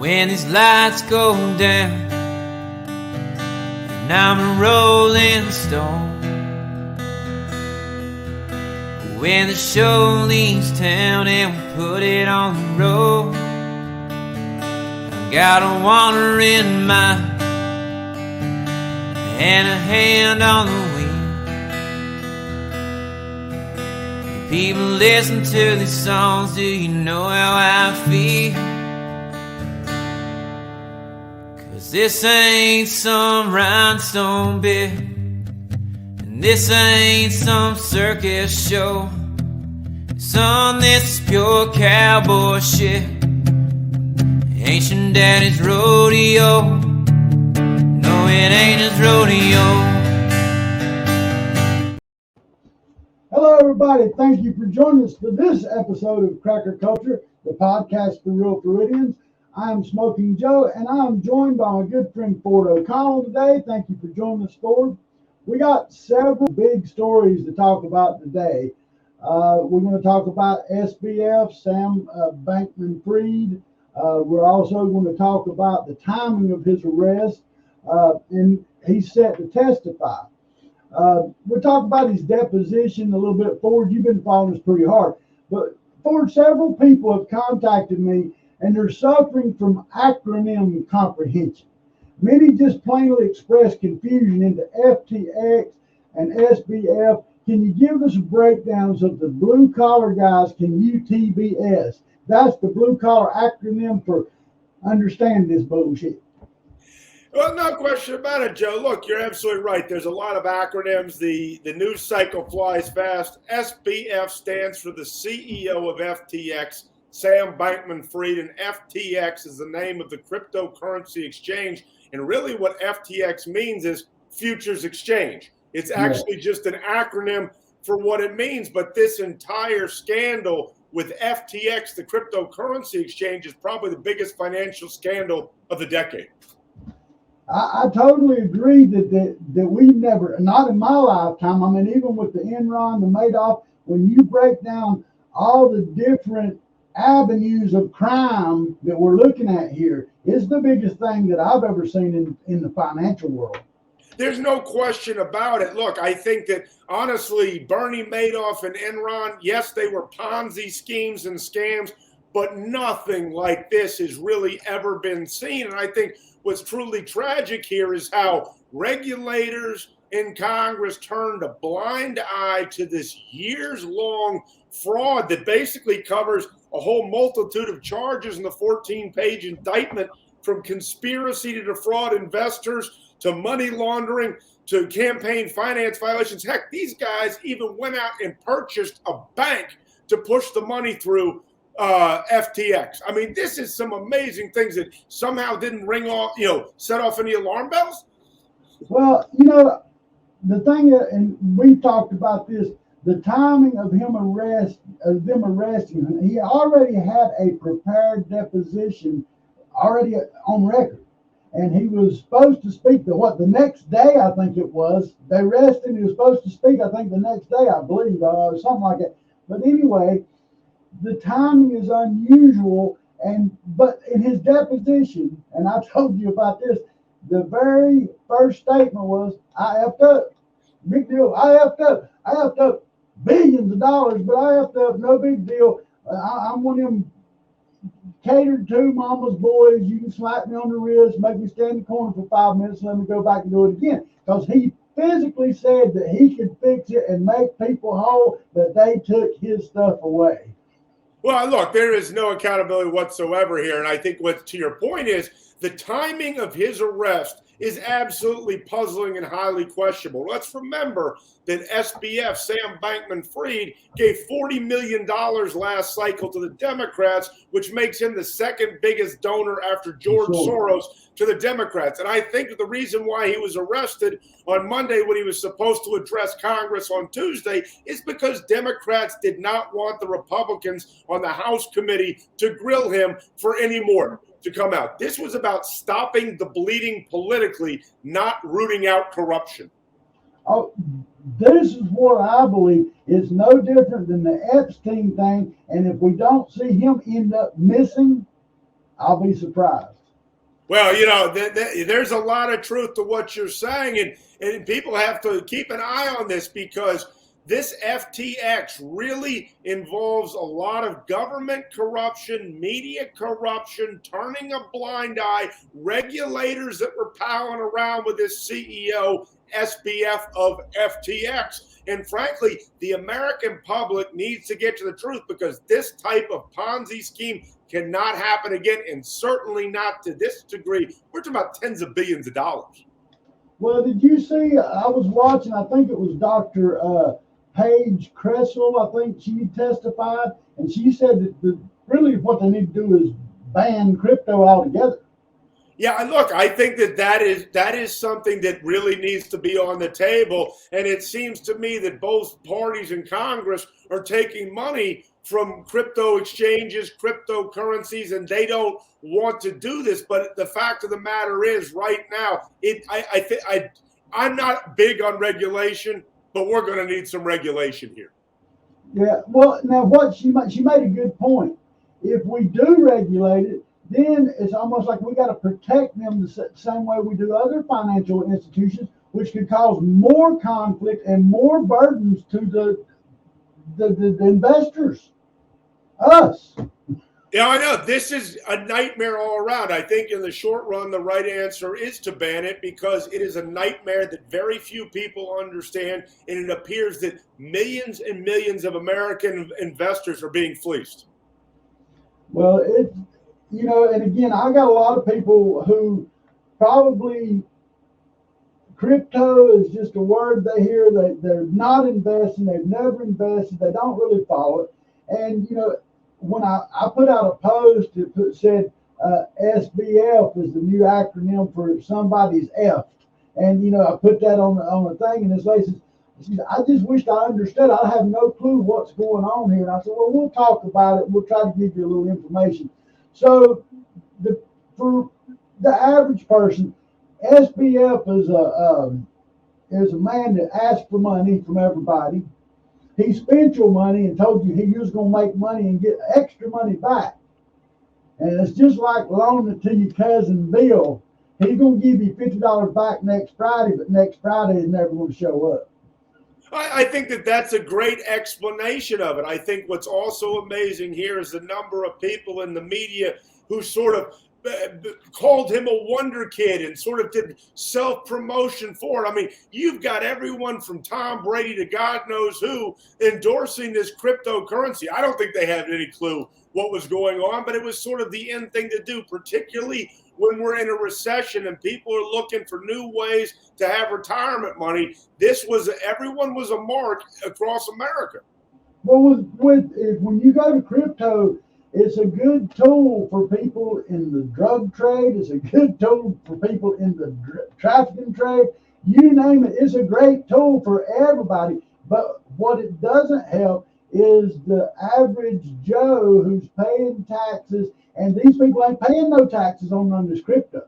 when these lights go down and I'm a rolling stone. When the show leaves town and we put it on the road, I got a water in my and a hand on the wheel. People listen to these songs, do you know how I feel? 'Cause this ain't some rhinestone bit, and this ain't some circus show. Son, this is pure cowboy shit, ancient daddy's rodeo. No, it ain't his rodeo. Hello, everybody. Thank you for joining us for this episode of Cracker Culture, the podcast for real Floridians. I'm Smokin Joe, and I'm joined by my good friend Ford O'Connell today. Thank you for joining us, Ford. We got several big stories to talk about today. We're going to talk about SBF, Sam Bankman-Fried. We're also going to talk about the timing of his arrest, and he's set to testify. We'll talk about his deposition a little bit. Ford, you've been following us pretty hard. But Ford, several people have contacted me, and they're suffering from acronym comprehension. Many just plainly express confusion into FTX and SBF. Can you give us breakdowns of the blue collar guys? Can you TBS? That's the blue collar acronym for understand this bullshit. Well, no question about it, Joe. Look, you're absolutely right. There's a lot of acronyms. The news cycle flies fast. SBF stands for the CEO of FTX, Sam Bankman-Fried, and FTX is the name of the cryptocurrency exchange. And really what FTX means is futures exchange. It's actually just an acronym for what it means. But this entire scandal with FTX, the cryptocurrency exchange, is probably the biggest financial scandal of the decade. I totally agree that we've never, not in my lifetime, I mean, even with the Enron, the Madoff, when you break down all the different avenues of crime that we're looking at here, it's the biggest thing that I've ever seen in the financial world. There's no question about it. Look, I think that, honestly, Bernie Madoff and Enron, yes, they were Ponzi schemes and scams, but nothing like this has really ever been seen. And I think what's truly tragic here is how regulators in Congress turned a blind eye to this years-long fraud that basically covers a whole multitude of charges in the 14-page indictment, from conspiracy to defraud investors to money laundering to campaign finance violations. Heck, these guys even went out and purchased a bank to push the money through FTX. I mean, this is some amazing things that somehow didn't ring off, set off any alarm bells. Well, the thing, and we've talked about this, the timing of them arresting him, he already had a prepared deposition already on record. And he was supposed to speak the next day, I think it was. They arrested him. He was supposed to speak, I think, the next day, I believe, something like that. But anyway, the timing is unusual. But in his deposition, and I told you about this, the very first statement was, I effed up. Big deal. I effed up. I effed up billions of dollars, but I effed up. No big deal. I'm one of them catered to mama's boys. You can slap me on the wrist, make me stand in the corner for 5 minutes, and let me go back and do it again. Because he physically said that he could fix it and make people whole, but they took his stuff away. Well, look, there is no accountability whatsoever here. And I think what, to your point, is the timing of his arrest is absolutely puzzling and highly questionable. Let's remember that SBF, Sam Bankman-Fried, gave $40 million last cycle to the Democrats, which makes him the second biggest donor after George Soros to the Democrats. And I think the reason why he was arrested on Monday when he was supposed to address Congress on Tuesday is because Democrats did not want the Republicans on the House committee to grill him for any more to come out. This was about stopping the bleeding politically, not rooting out corruption. Oh, this is what I believe is no different than the Epstein thing. And if we don't see him end up missing, I'll be surprised. Well, there's a lot of truth to what you're saying, and people have to keep an eye on this because this FTX really involves a lot of government corruption, media corruption, turning a blind eye, regulators that were palling around with this CEO, SBF of FTX. And frankly, the American public needs to get to the truth because this type of Ponzi scheme cannot happen again, and certainly not to this degree. We're talking about tens of billions of dollars. Well, did you see? I was watching. I think it was Dr. Paige Cresswell. I think she testified, and she said that really what they need to do is ban crypto altogether. Yeah, look, I think that is something that really needs to be on the table, and it seems to me that both parties in Congress are taking money from crypto exchanges, cryptocurrencies, and they don't want to do this. But the fact of the matter is, right now, I'm not big on regulation, but we're going to need some regulation here. Yeah. Well, now what she made a good point. If we do regulate it, then it's almost like we got to protect them the same way we do other financial institutions, which could cause more conflict and more burdens to the investors, us. Yeah, I know. This is a nightmare all around. I think in the short run, the right answer is to ban it because it is a nightmare that very few people understand, and it appears that millions and millions of American investors are being fleeced. Well, and again, I got a lot of people who probably crypto is just a word they hear. They're not investing. They've never invested. They don't really follow it. And, when I put out a post that said SBF is the new acronym for somebody's F. And, I put that on the thing, and this lady says, I just wished I understood. I have no clue what's going on here. And I said, well, we'll talk about it. We'll try to give you a little information. So for the average person, SBF is a man that asks for money from everybody. He spent your money and told you he was going to make money and get extra money back. And it's just like loaning it to your cousin Bill. He's going to give you $50 back next Friday, but next Friday is never going to show up. I think that's a great explanation of it. I think what's also amazing here is the number of people in the media who sort of called him a wonder kid and sort of did self-promotion for it. I mean, you've got everyone from Tom Brady to God knows who endorsing this cryptocurrency. I don't think they had any clue what was going on, but it was sort of the end thing to do, particularly when we're in a recession and people are looking for new ways to have retirement money. Everyone was a mark across America. Well, when you go to crypto, it's a good tool for people in the drug trade. It's a good tool for people in the trafficking trade. You name it, it's a great tool for everybody. But what it doesn't help is the average Joe who's paying taxes, and these people ain't paying no taxes on this crypto.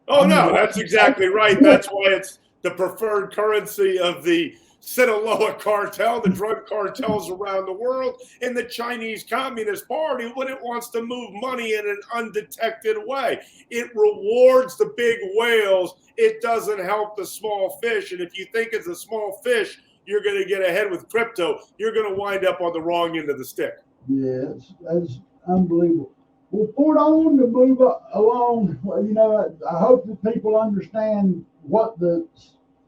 Oh, no, that's exactly right. That's why it's the preferred currency of the Sinaloa cartel, the drug cartels around the world, and the Chinese Communist Party when it wants to move money in an undetected way. It rewards the big whales. It doesn't help the small fish. And if you think it's a small fish, you're going to get ahead with crypto, you're going to wind up on the wrong end of the stick. Yeah, that's unbelievable. Well, Ford, I wanted to move along. I hope that people understand what the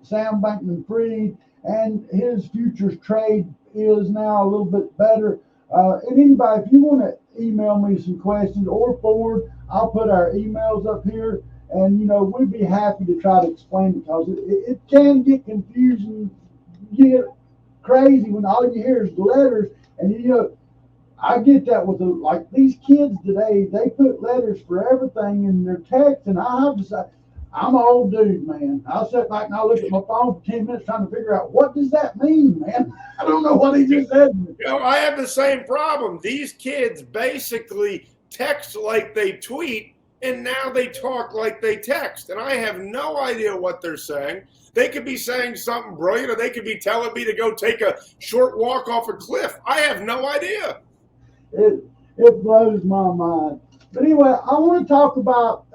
Sam Bankman-Fried and his futures trade is now a little bit better. And anybody, if you want to email me some questions or Ford, I'll put our emails up here, and we'd be happy to try to explain it because it can get confusing, get crazy when all you hear is letters. And I get that with like these kids today, they put letters for everything in their text, and I have to say, I'm an old dude, man. I'll sit back and I'll look at my phone for 10 minutes trying to figure out what does that mean, man? I don't know what he just said. I have the same problem. These kids basically text like they tweet, and now they talk like they text, and I have no idea what they're saying. They could be saying something brilliant, or they could be telling me to go take a short walk off a cliff. I have no idea. It blows my mind. But anyway, I want to talk about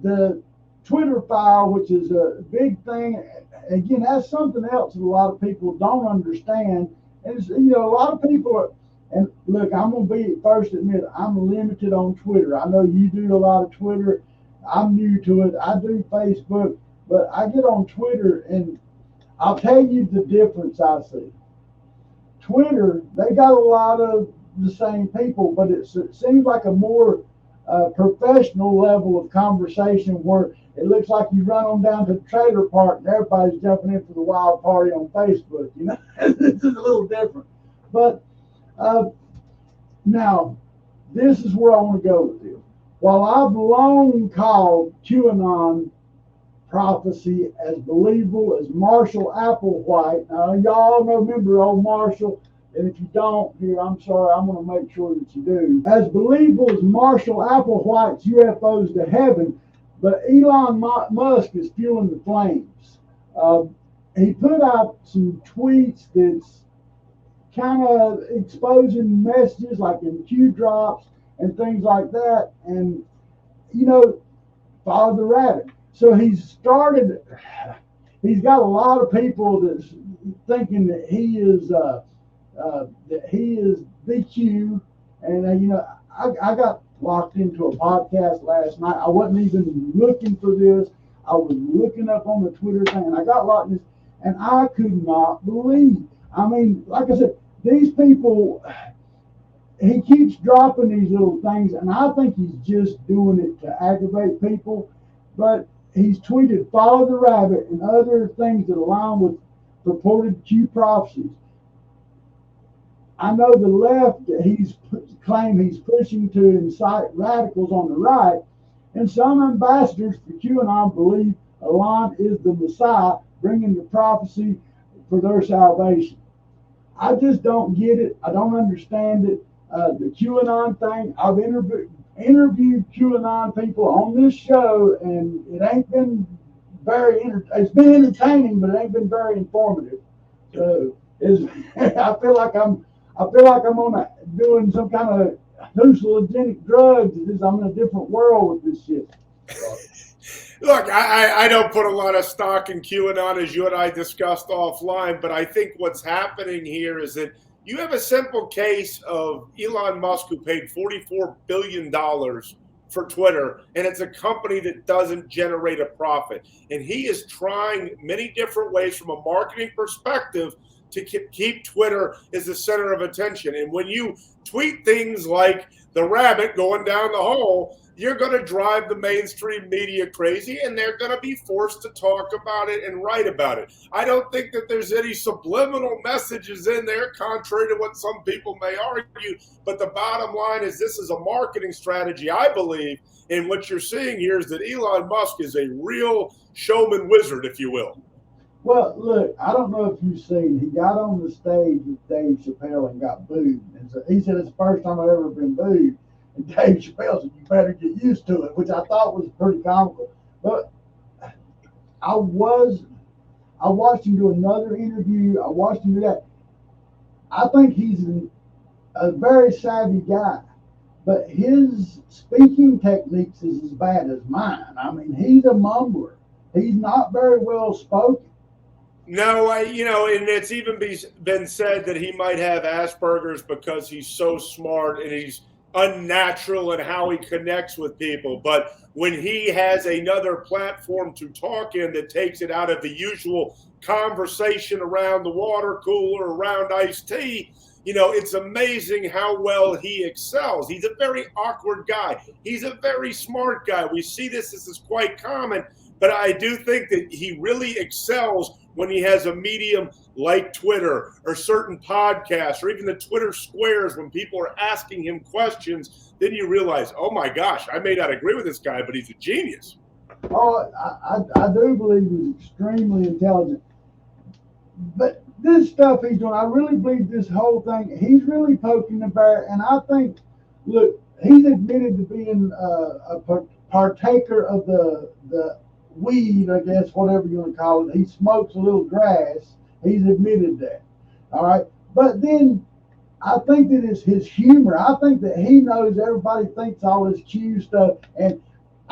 the Twitter file, which is a big thing. Again, that's something else that a lot of people don't understand. And it's, a lot of people are, and look, I'm going to be first to admit I'm limited on Twitter. I know you do a lot of Twitter. I'm new to it. I do Facebook, but I get on Twitter, and I'll tell you the difference I see. Twitter, they got a lot of the same people, but it seems like a more professional level of conversation where it looks like you run on down to the trailer park and everybody's jumping in for the wild party on Facebook. This is a little different. But now, this is where I want to go with this. While I've long called QAnon prophecy as believable as Marshall Applewhite, now y'all remember old Marshall, and if you don't, here, I'm sorry, I'm going to make sure that you do. As believable as Marshall Applewhite's UFOs to heaven, but Elon Musk is fueling the flames. He put out some tweets that's kind of exposing messages like in Q drops and things like that, and follow the rabbit. So he's got a lot of people that's thinking that he is BQ, and I got locked into a podcast last night. I wasn't even looking for this. I was looking up on the Twitter thing, and I got locked in this, and I could not believe. I mean, like I said, these people, he keeps dropping these little things, and I think he's just doing it to aggravate people. But he's tweeted "Follow the Rabbit" and other things that align with purported Q prophecies. I know the left he's claimed he's pushing to incite radicals on the right, and some ambassadors for QAnon believe Elon is the Messiah, bringing the prophecy for their salvation. I just don't get it. I don't understand it. The QAnon thing, I've interviewed QAnon people on this show, and it ain't been it's been entertaining, but it ain't been very informative. So I feel like I'm doing some kind of hallucinogenic drugs. I'm in a different world with this shit. Look, I don't put a lot of stock in QAnon, as you and I discussed offline, but I think what's happening here is that you have a simple case of Elon Musk, who paid $44 billion for Twitter, and it's a company that doesn't generate a profit. And he is trying many different ways from a marketing perspective to keep Twitter as the center of attention. And when you tweet things like the rabbit going down the hole, you're going to drive the mainstream media crazy, and they're going to be forced to talk about it and write about it. I don't think that there's any subliminal messages in there, contrary to what some people may argue. But the bottom line is this is a marketing strategy, I believe. And what you're seeing here is that Elon Musk is a real showman wizard, if you will. Well, look, I don't know if you've seen, he got on the stage with Dave Chappelle and got booed. And so he said it's the first time I've ever been booed. And Dave Chappelle said, you better get used to it, which I thought was pretty comical. But I watched him do another interview. I watched him do that. I think he's a very savvy guy, but his speaking techniques is as bad as mine. I mean, he's a mumbler. He's not very well spoken. No, and it's even been said that he might have Asperger's because he's so smart and he's unnatural in how he connects with people. But when he has another platform to talk in that takes it out of the usual conversation around the water cooler, around iced tea, it's amazing how well he excels. He's a very awkward guy. He's a very smart guy. We see this is quite common, but I do think that he really excels when he has a medium like Twitter or certain podcasts or even the Twitter squares when people are asking him questions. Then you realize, oh my gosh, I may not agree with this guy, but he's a genius. Oh, I do believe he's extremely intelligent. But this stuff he's doing, I really believe this whole thing, he's really poking the bear. And I think, look, he's admitted to being a partaker of the weed, I guess, whatever you want to call it. He smokes a little grass. He's admitted that. All right. But then I think that it's his humor. I think that he knows everybody thinks all this Q stuff. And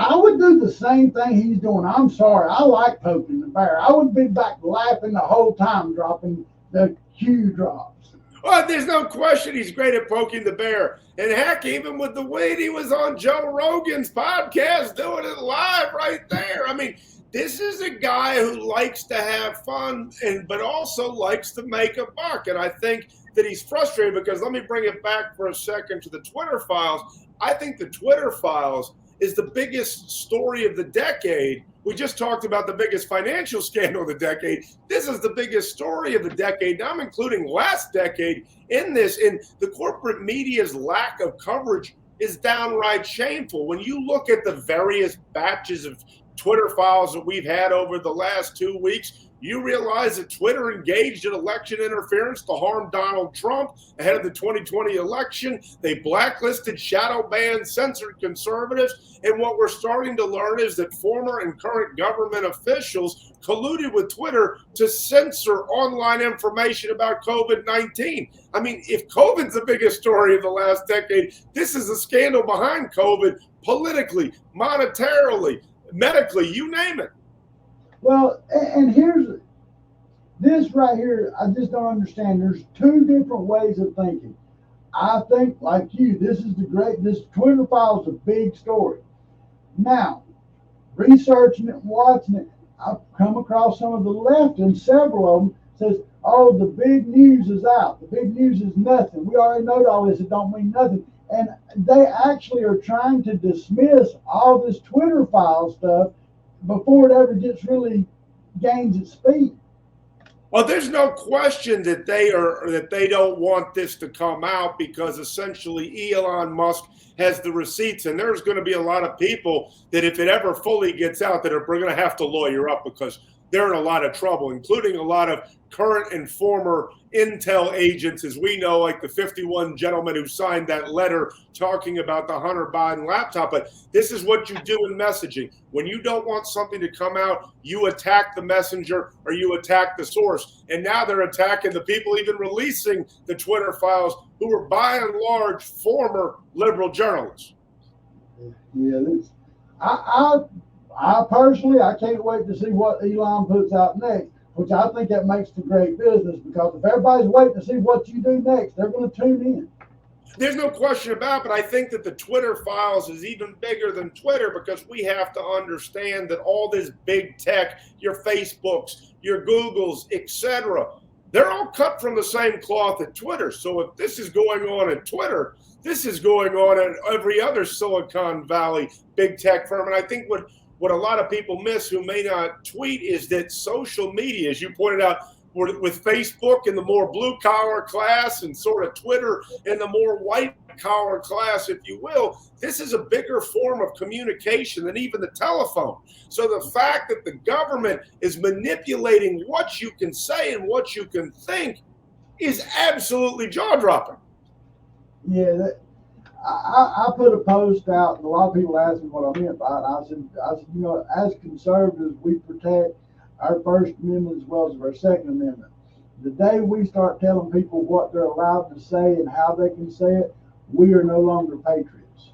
I would do the same thing he's doing. I'm sorry. I like poking the bear. I would be back laughing the whole time, dropping the Q drops. Well, there's no question he's great at poking the bear. And heck, even with the weight, he was on Joe Rogan's podcast doing it live right there. I mean, this is a guy who likes to have fun, but also likes to make a buck. And I think that he's frustrated because, let me bring it back for a second to the Twitter files. I think the Twitter files is the biggest story of the decade. We just talked about the biggest financial scandal of the decade. This is the biggest story of the decade. Now I'm including last decade in this. And the corporate media's lack of coverage is downright shameful. When you look at the various batches of Twitter files that we've had over the last 2 weeks, you realize that Twitter engaged in election interference to harm Donald Trump ahead of the 2020 election. They blacklisted, shadow banned, censored conservatives. And what we're starting to learn is that former and current government officials colluded with Twitter to censor online information about COVID-19. I mean, if COVID's the biggest story of the last decade, this is a scandal behind COVID, politically, monetarily, medically, you name it. Well, and here's this right here. I just don't understand. There's two different ways of thinking. I think, like you, this Twitter file is a big story. Now, researching it, watching it, I've come across some of the left, and several of them says, "Oh, the big news is out. The big news is nothing. We already know all this. It don't mean nothing." And they actually are trying to dismiss all this Twitter file stuff before it ever really gains its speed. Well, there's no question that they don't want this to come out because essentially Elon Musk has the receipts, and there's going to be a lot of people that if it ever fully gets out that are going to have to lawyer up because they're in a lot of trouble, including a lot of current and former intel agents, as we know, like the 51 gentleman who signed that letter talking about the Hunter Biden laptop. But this is what you do in messaging. When you don't want something to come out, you attack the messenger or you attack the source. And now they're attacking the people even releasing the Twitter files who were by and large former liberal journalists. Yeah, I personally, I can't wait to see what Elon puts out next, which I think that makes for great business because if everybody's waiting to see what you do next, they're going to tune in. There's no question about it, but I think that the Twitter files is even bigger than Twitter because we have to understand that all this big tech, your Facebooks, your Googles, etc., they're all cut from the same cloth at Twitter. So if this is going on at Twitter, this is going on at every other Silicon Valley big tech firm. And I think what a lot of people miss who may not tweet is that social media, as you pointed out, with Facebook in the more blue collar class and sort of Twitter in the more white collar class, if you will, this is a bigger form of communication than even the telephone. So the fact that the government is manipulating what you can say and what you can think is absolutely jaw-dropping. Yeah, I put a post out, and a lot of people asked me what I meant by it. I said, you know, as conservatives, we protect our First Amendment as well as our Second Amendment. The day we start telling people what they're allowed to say and how they can say it, we are no longer patriots.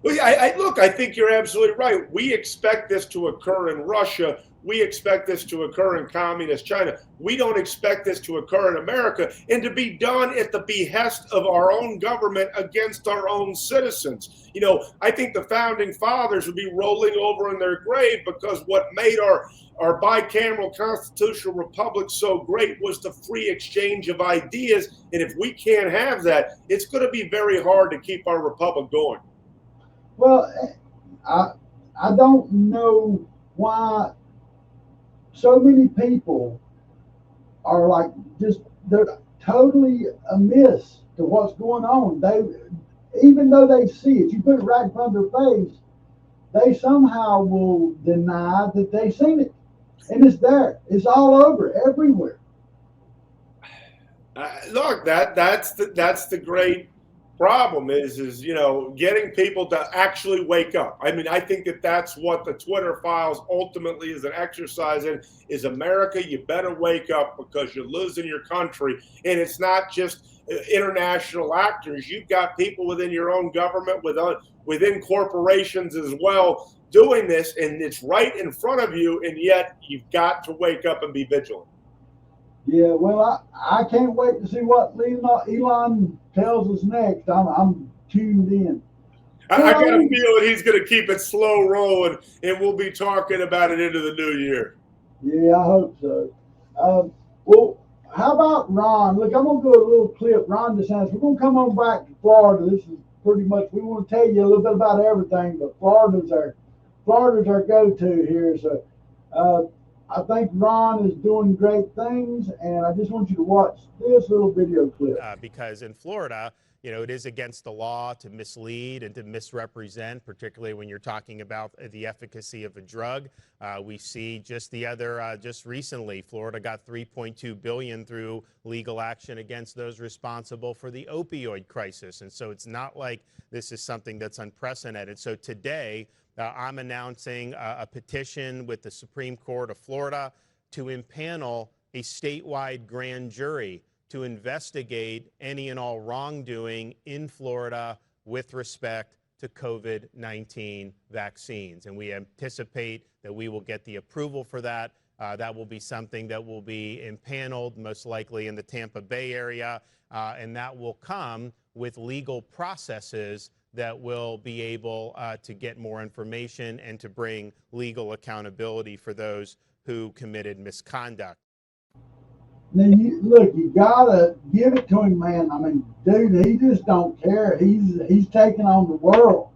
Well, I think you're absolutely right. We expect this to occur in Russia. We expect this to occur in communist China. We don't expect this to occur in America and to be done at the behest of our own government against our own citizens. You know, I think the founding fathers would be rolling over in their grave because what made our bicameral constitutional republic so great was the free exchange of ideas. And if we can't have that, it's going to be very hard to keep our republic going. Well, I don't know why so many people are like they're totally amiss to what's going on. Even though they see it, you put it right in front of their face, they somehow will deny that they've seen it. And it's there. It's all over, everywhere. Look, that's the great problem is you know, getting people to actually wake up. I mean, I think that's what the Twitter files ultimately is an exercise in, is America, you better wake up because you're losing your country. And it's not just international actors. You've got people within your own government, within corporations as well, doing this, and it's right in front of you, and yet you've got to wake up and be vigilant. Yeah, well, I can't wait to see what Elon tells us next. I'm tuned in. I got a feeling he's going to keep it slow rolling, and we'll be talking about it into the new year. Yeah, I hope so. Well, how about Ron? Look, I'm going to go a little clip. Ron DeSantis, we're going to come on back to Florida. This is pretty much, we want to tell you a little bit about everything, but Florida's our go-to here. So I think Ron is doing great things, and I just want you to watch this little video clip. Because in Florida, it is against the law to mislead and to misrepresent, particularly when you're talking about the efficacy of a drug. We see just recently, Florida got $3.2 billion through legal action against those responsible for the opioid crisis. And so it's not like this is something that's unprecedented. So today, I'm announcing a petition with the Supreme Court of Florida to impanel a statewide grand jury to investigate any and all wrongdoing in Florida with respect to COVID-19 vaccines. And we anticipate that we will get the approval for that. That will be something that will be impaneled most likely in the Tampa Bay area, and that will come with legal processes that will be able to get more information and to bring legal accountability for those who committed misconduct. Now, you gotta give it to him, man. I mean, dude, he just don't care. He's taking on the world.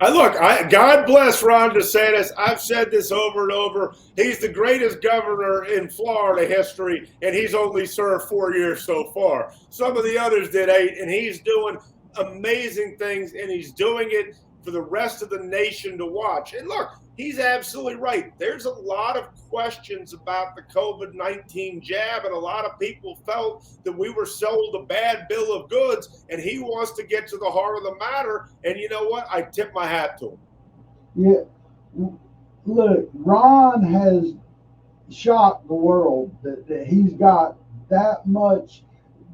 God bless Ron DeSantis. I've said this over and over. He's the greatest governor in Florida history, and he's only served 4 years so far. Some of the others did 8, and he's doing amazing things, and he's doing it for the rest of the nation to watch. And look, he's absolutely right. There's a lot of questions about the COVID-19 jab, and a lot of people felt that we were sold a bad bill of goods, and he wants to get to the heart of the matter. And you know what? I tip my hat to him. Yeah. Look, Ron has shocked the world that he's got that much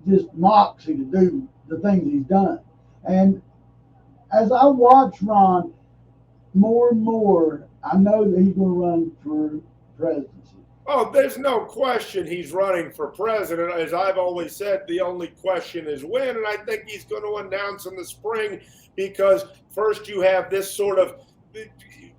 just moxie to do the things he's done. And as I watch Ron more and more, I know that he's going to run for presidency. Oh, there's no question he's running for president. As I've always said, the only question is when, and I think he's going to announce in the spring, because first you have this sort of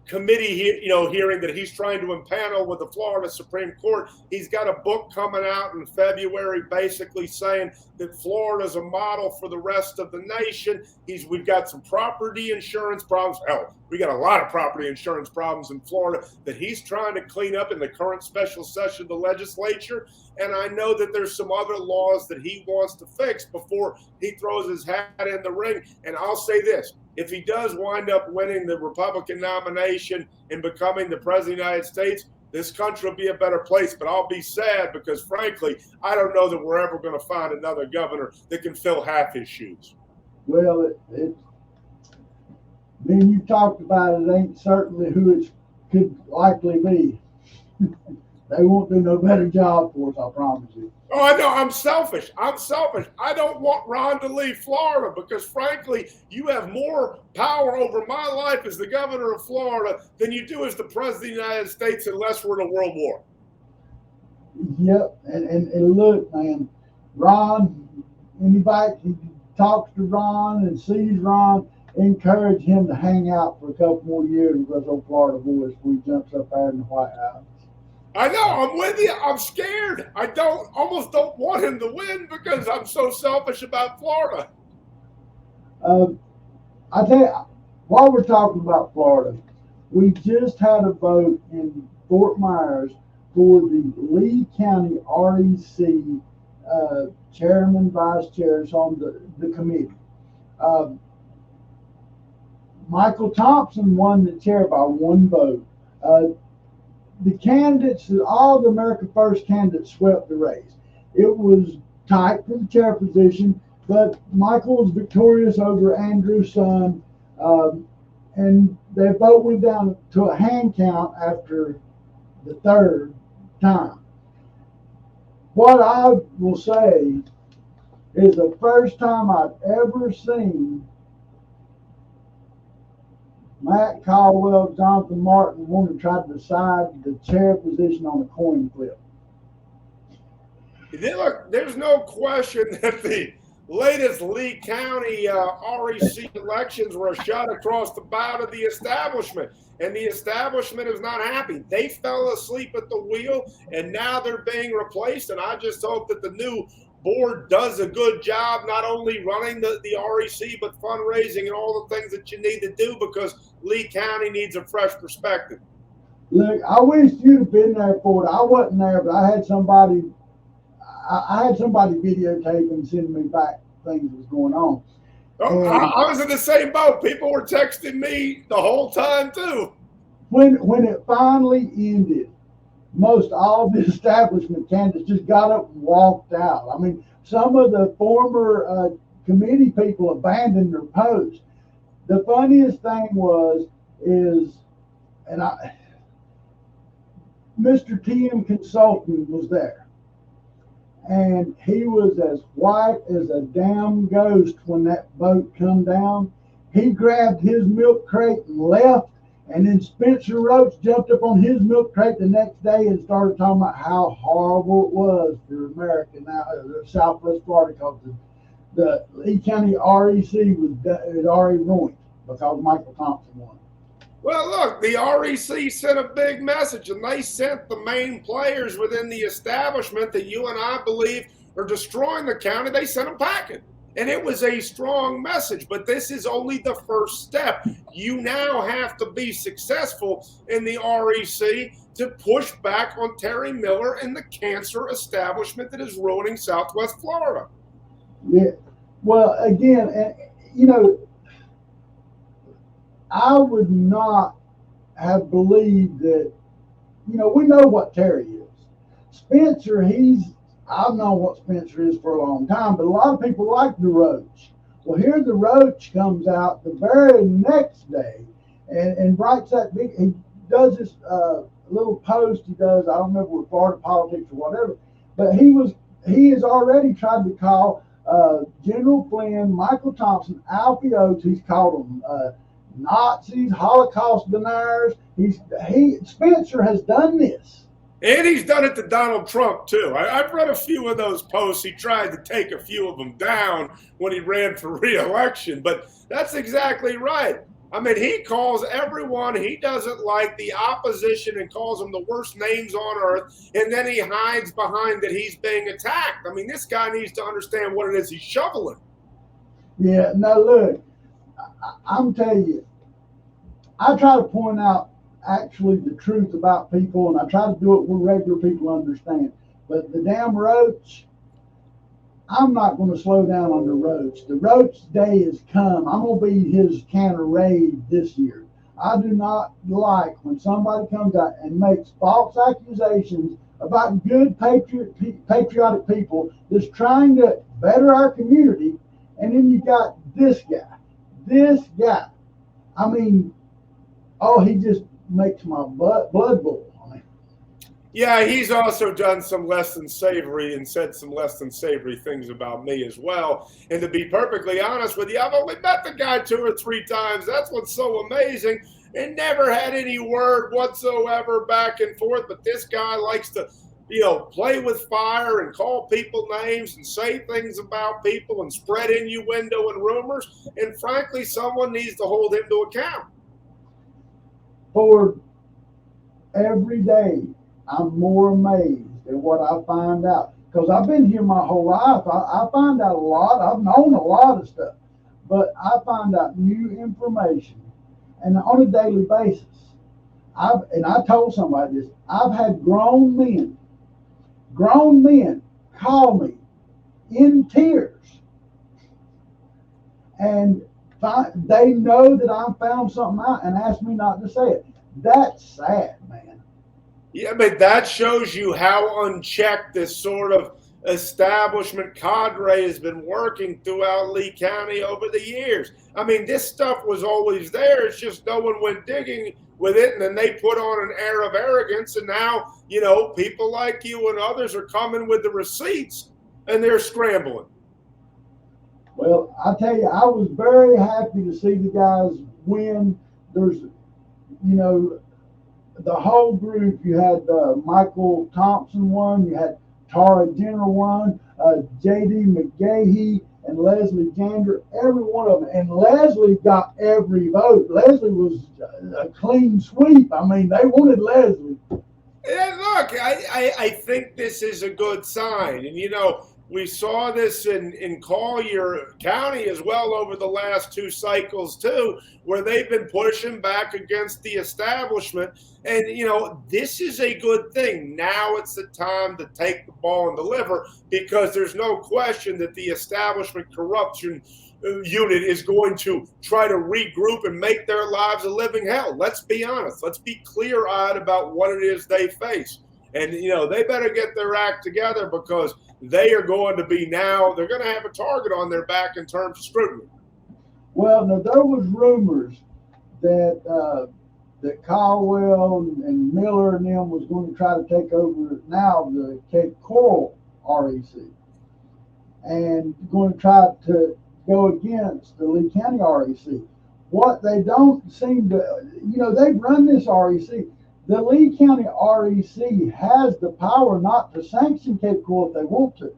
committee hearing that he's trying to impanel with the Florida Supreme Court. He's got a book coming out in February basically saying that Florida's a model for the rest of the nation. We've got some property insurance problems. Hell, we got a lot of property insurance problems in Florida that he's trying to clean up in the current special session of the legislature. And I know that there's some other laws that he wants to fix before he throws his hat in the ring. And I'll say this, if he does wind up winning the Republican nomination and becoming the president of the United States, this country will be a better place. But I'll be sad because, frankly, I don't know that we're ever going to find another governor that can fill half his shoes. Well, when you talked about it, ain't certainly who it could likely be. They won't do no better job for us, I promise you. Oh, I know. I'm selfish. I don't want Ron to leave Florida because, frankly, you have more power over my life as the governor of Florida than you do as the president of the United States unless we're in a world war. Yep. And look, man, Ron, anybody who talks to Ron and sees Ron, encourage him to hang out for a couple more years with those old Florida boys before he jumps up there in the White House. I know, I'm with you. I'm scared. I almost don't want him to win because I'm so selfish about Florida. I tell you, while we're talking about Florida, we just had a vote in Fort Myers for the Lee County REC chairman, vice chairs on the committee. Michael Thompson won the chair by 1 vote. The candidates, all the America First candidates swept the race. It was tight for the chair position, but Michael was victorious over Andrew's son, and their vote went down to a hand count after the 3rd time. What I will say is the first time I've ever seen Matt Caldwell, Jonathan Martin want to try to decide the chair position on a coin flip. Look, there's no question that the latest Lee County REC elections were a shot across the bow to the establishment, and the establishment is not happy. They fell asleep at the wheel, and now they're being replaced, and I just hope that the new board does a good job not only running the REC, but fundraising and all the things that you need to do, because Lee County needs a fresh perspective. Look, I wish you'd have been there for it. I wasn't there, but I had somebody videotape and send me back things that was going on. I was in the same boat. People were texting me the whole time too. When it finally ended, most all the establishment candidates just got up and walked out. I mean, some of the former committee people abandoned their post. The funniest thing Mr. TM Consulting was there. And he was as white as a damn ghost when that boat come down. He grabbed his milk crate and left, and then Spencer Roach jumped up on his milk crate the next day and started talking about how horrible it was for America now, Southwest Florida, because the Lee County REC had already ruined because Michael Thompson won. Well, look, the REC sent a big message, and they sent the main players within the establishment that you and I believe are destroying the county. They sent them packing, and it was a strong message, but this is only the first step. You now have to be successful in the REC to push back on Terry Miller and the cancer establishment that is ruining Southwest Florida. Yeah, well, again, I would not have believed that, we know what Terry is. Spencer, I've known what Spencer is for a long time, but a lot of people like the Roach. Well, here the Roach comes out the very next day and writes that big, he does this little post he does, I don't remember with Florida politics or whatever, but he has already tried to call General Flynn, Michael Thompson, Alfie Oates, he's called them Nazis, Holocaust deniers. Spencer has done this. And he's done it to Donald Trump, too. I've read a few of those posts. He tried to take a few of them down when he ran for re-election, but that's exactly right. I mean, he calls everyone he doesn't like the opposition and calls them the worst names on earth, and then he hides behind that he's being attacked. I mean, this guy needs to understand what it is he's shoveling. Yeah, no, look, I'm telling you, I try to point out actually the truth about people, and I try to do it where regular people understand. But the damn Roach, I'm not going to slow down on the Roach. The Roach day has come. I'm going to be his can of rage this year. I do not like when somebody comes out and makes false accusations about good patriotic people that's trying to better our community, and then you got this guy. I mean, he just makes my blood boil. Yeah, he's also done some less than savory and said some less than savory things about me as well. And to be perfectly honest with you, I've only met the guy 2 or 3 times. That's what's so amazing. And never had any word whatsoever back and forth. But this guy likes to, play with fire and call people names and say things about people and spread innuendo and rumors. And frankly, someone needs to hold him to account. For every day, I'm more amazed at what I find out. Because I've been here my whole life. I find out a lot. I've known a lot of stuff. But I find out new information. And on a daily basis. I told somebody this. I've had grown men call me in tears. And they know that I found something out and ask me not to say it. That's sad, man. Yeah, but that shows you how unchecked this sort of establishment cadre has been working throughout Lee County over the years. I mean, this stuff was always there. It's just no one went digging with it, and then they put on an air of arrogance, and now, people like you and others are coming with the receipts, and they're scrambling. Well, I tell you, I was very happy to see the guys win. There's, the whole group. You had Michael Thompson won. You had Tara Jenner won. J.D. McGahee and Leslie Jander. Every one of them. And Leslie got every vote. Leslie was a clean sweep. I mean, they wanted Leslie. Yeah, look, I think this is a good sign. And, we saw this in Collier County as well over the last 2 cycles, too, where they've been pushing back against the establishment. And, this is a good thing. Now it's the time to take the ball and deliver, because there's no question that the establishment corruption unit is going to try to regroup and make their lives a living hell. Let's be honest. Let's be clear-eyed about what it is they face. And, they better get their act together, because they are going to be they're going to have a target on their back in terms of scrutiny. Well, now there was rumors that that Caldwell and Miller and them was going to try to take over now the Cape Coral REC and going to try to go against the Lee County REC. What they don't seem to, they've run this REC. The Lee County REC has the power not to sanction Cape Coral if they want to.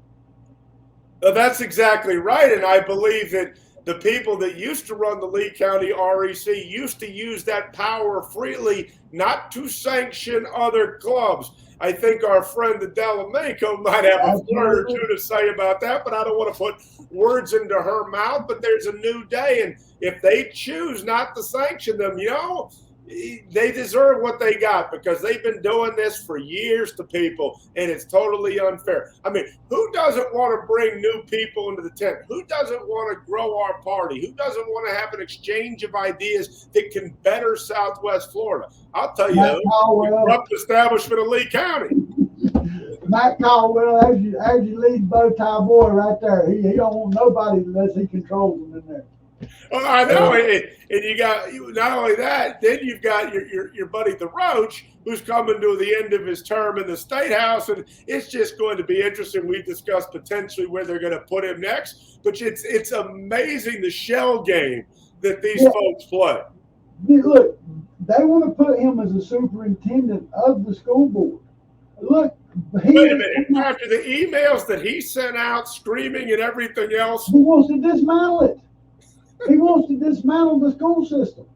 That's exactly right. And I believe that the people that used to run the Lee County REC used to use that power freely not to sanction other clubs. I think our friend the Delamico might have a word or two to say about that, but I don't want to put words into her mouth. But there's a new day, and if they choose not to sanction them, they deserve what they got, because they've been doing this for years to people, and it's totally unfair. I mean, who doesn't want to bring new people into the tent? Who doesn't want to grow our party? Who doesn't want to have an exchange of ideas that can better Southwest Florida? I'll tell you, the corrupt establishment of Lee County. Matt Caldwell, as you lead bow tie boy right there. He don't want nobody unless he controls them in there. Well, I know, and you got not only that, then you've got your buddy the Roach, who's coming to the end of his term in the State House, and it's just going to be interesting. We discussed potentially where they're going to put him next, but it's amazing the shell game that these folks play. Look, they want to put him as a superintendent of the school board. Look, wait a minute. After the emails that he sent out, screaming and everything else, he wants to dismantle it. He wants to dismantle the school system.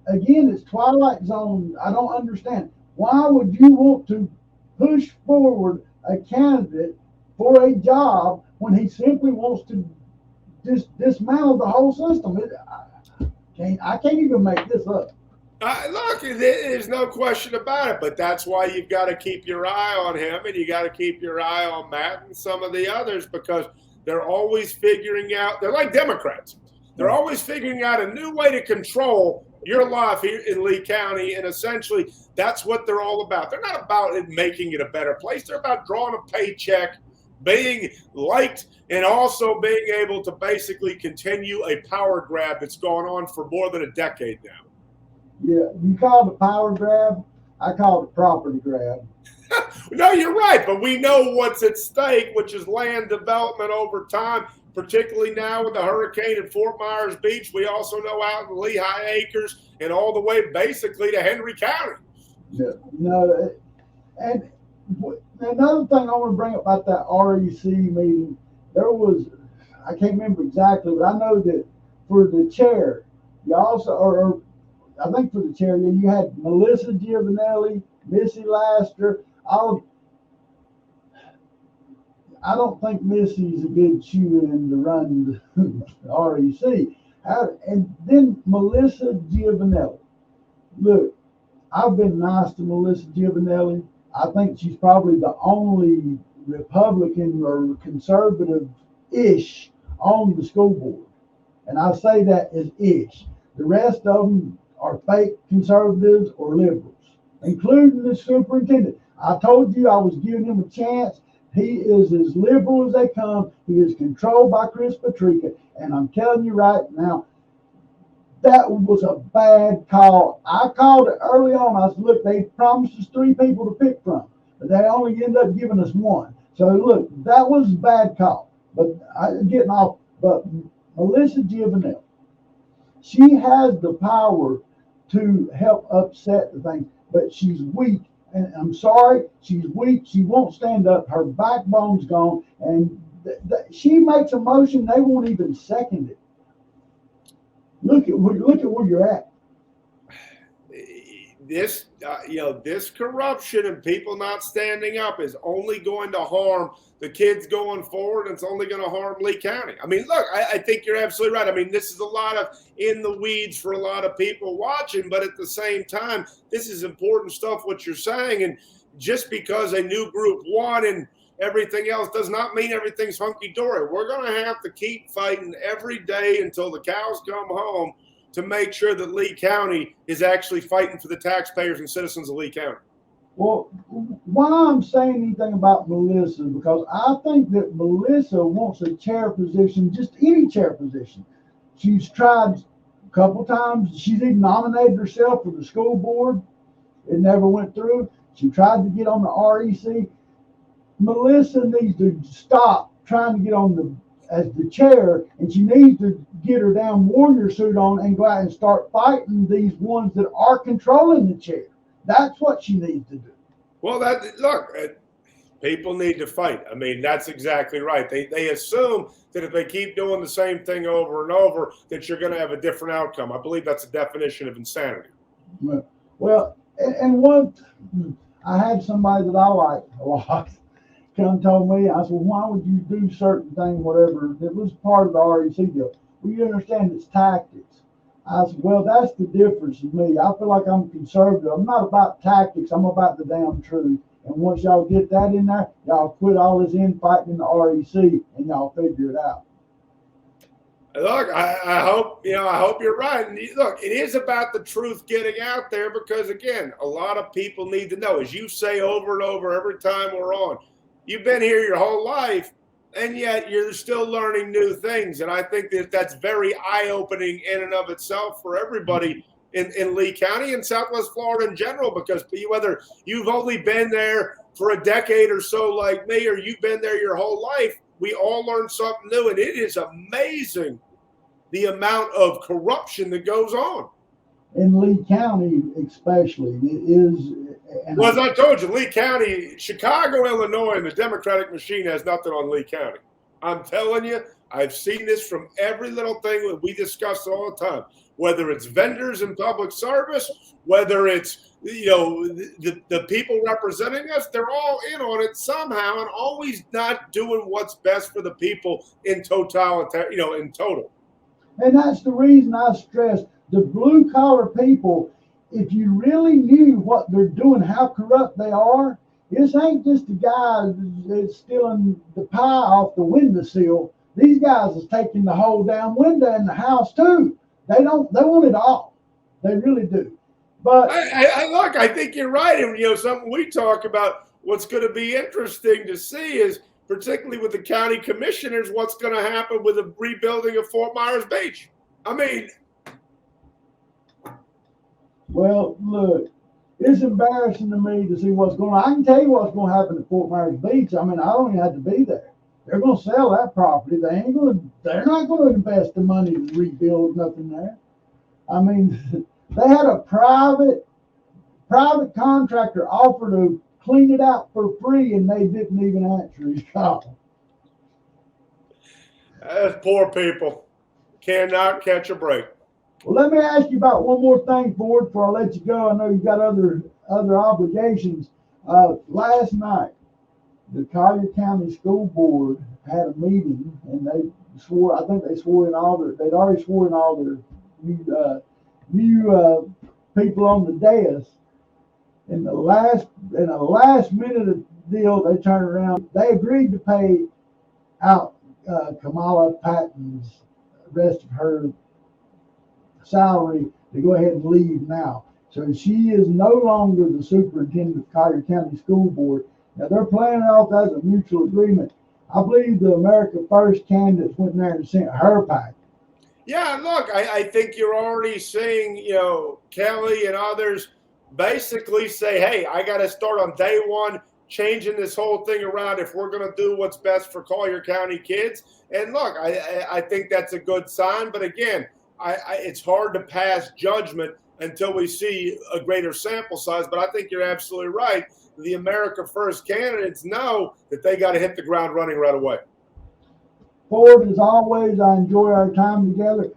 Again, it's Twilight Zone. I don't understand. Why would you want to push forward a candidate for a job when he simply wants to dismantle the whole system? I can't even make this up. Look, there's no question about it, but that's why you've got to keep your eye on him, and you got to keep your eye on Matt and some of the others, because they're always figuring out, they're like Democrats. They're always figuring out a new way to control your life here in Lee County, and essentially that's what they're all about. They're not about it making it a better place. They're about drawing a paycheck, being liked, and also being able to basically continue a power grab that's gone on for more than a decade now. Yeah, you call it a power grab. I call it a property grab. No, you're right, but we know what's at stake, which is land development over time, particularly now with the hurricane at Fort Myers Beach. We also know out in Lehigh Acres and all the way basically to Henry County. Yeah, and another thing I want to bring up about that REC meeting, there was, I can't remember exactly, but I know that for the chair, you also, or I think for the chair, you had Melissa Giovanelli, Missy Laster. I don't think Missy's a good shoe-in to run the REC. And then Melissa Giovanelli. Look, I've been nice to Melissa Giovanelli. I think she's probably the only Republican or conservative-ish on the school board. And I say that as ish. The rest of them are fake conservatives or liberals, including the superintendent. I told you I was giving him a chance. He is as liberal as they come. He is controlled by Chris Patrica. And I'm telling you right now, that was a bad call. I called it early on. I said, look, they promised us 3 people to pick from, but they only ended up giving us 1. So, look, that was a bad call. But getting off. But Melissa Giovanelli, she has the power to help upset the thing, but she's weak. And I'm sorry, she's weak. She won't stand up. Her backbone's gone, and she makes a motion. They won't even second it. Look at where you're at. This corruption and people not standing up is only going to harm the kids going forward, and it's only going to harm Lee County. I mean, look, I think you're absolutely right. I mean, this is a lot of in the weeds for a lot of people watching, but at the same time, this is important stuff, what you're saying. And just because a new group won and everything else does not mean everything's hunky-dory. We're going to have to keep fighting every day until the cows come home to make sure that Lee County is actually fighting for the taxpayers and citizens of Lee County. Well, why I'm saying anything about Melissa, because I think that Melissa wants a chair position, just any chair position. She's tried a couple times. She's even nominated herself for the school board. It never went through. She tried to get on the REC. Melissa needs to stop trying to get on as the chair, and she needs to get her damn warrior suit on and go out and start fighting these ones that are controlling the chair. That's what she needs to do. Well, people need to fight. I mean, that's exactly right. They assume that if they keep doing the same thing over and over, that you're going to have a different outcome. I believe that's a definition of insanity. Well, and I had somebody that I liked a lot come told me, I said, well, why would you do certain things, whatever? It was part of the REC deal. Well, you understand it's tactics. I said, well, that's the difference in me. I feel like I'm conservative. I'm not about tactics. I'm about the damn truth. And once y'all get that in there, y'all quit all this infighting in the REC and y'all figure it out. Look, I hope you're right. And look, it is about the truth getting out there because, again, a lot of people need to know. As you say over and over every time we're on, you've been here your whole life, and yet you're still learning new things. And I think that that's very eye-opening in and of itself for everybody in Lee County and Southwest Florida in general, because whether you've only been there for a decade or so like me, or you've been there your whole life, we all learn something new. And it is amazing the amount of corruption that goes on. In Lee County, especially, it is. Well, as I told you, Lee County, Chicago, Illinois, and the Democratic machine has nothing on Lee County. I'm telling you, I've seen this from every little thing that we discuss all the time, whether it's vendors in public service, whether it's, the people representing us, they're all in on it somehow and always not doing what's best for the people in total. And that's the reason I stress the blue collar people. If you really knew what they're doing, how corrupt they are, this ain't just a guy that's stealing the pie off the windowsill. These guys is taking the whole damn window in the house too. They want it all. They really do. But I think you're right. And something we talk about, what's going to be interesting to see is, particularly with the county commissioners, what's going to happen with the rebuilding of Fort Myers Beach. I mean, well, look, it's embarrassing to me to see what's going on. I can tell you what's going to happen at Fort Myers Beach. I mean, I don't even have to be there. They're going to sell that property. They're not going to invest the money to rebuild nothing there. I mean, they had a private contractor offer to clean it out for free, and they didn't even answer his call. That's poor people. Cannot catch a break. Well, let me ask you about one more thing, Ford, before I let you go. I know you've got other obligations. Last night, the Collier County School Board had a meeting, and they swore. I think they swore in all their. They'd already sworn in all their new people on the dais. In the last minute of the deal, they turned around. They agreed to pay out Kamala Patton's rest of her salary to go ahead and leave now. So she is no longer the superintendent of Collier County School Board. Now they're playing it off as a mutual agreement. I believe the America First candidates went in there and sent her back. Yeah, look, I think you're already seeing, Kelly and others basically say, hey, I got to start on day one changing this whole thing around if we're going to do what's best for Collier County kids. And look, I think that's a good sign. But again, it's hard to pass judgment until we see a greater sample size. But I think you're absolutely right. The America First candidates know that they got to hit the ground running right away. Ford, as always, I enjoy our time together.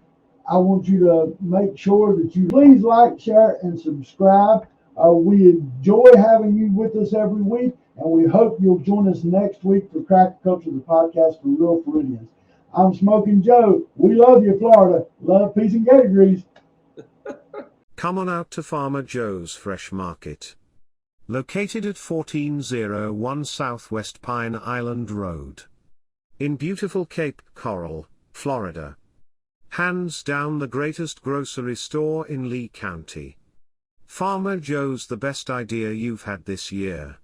I want you to make sure that you please like, share, and subscribe. We enjoy having you with us every week, and we hope you'll join us next week for Cracker Culture, the podcast for real Floridians. I'm Smokin Joe. We love you, Florida. Love, peace, and gator grease. Come on out to Farmer Joe's Fresh Market. Located at 1401 Southwest Pine Island Road. In beautiful Cape Coral, Florida. Hands down the greatest grocery store in Lee County. Farmer Joe's, the best idea you've had this year.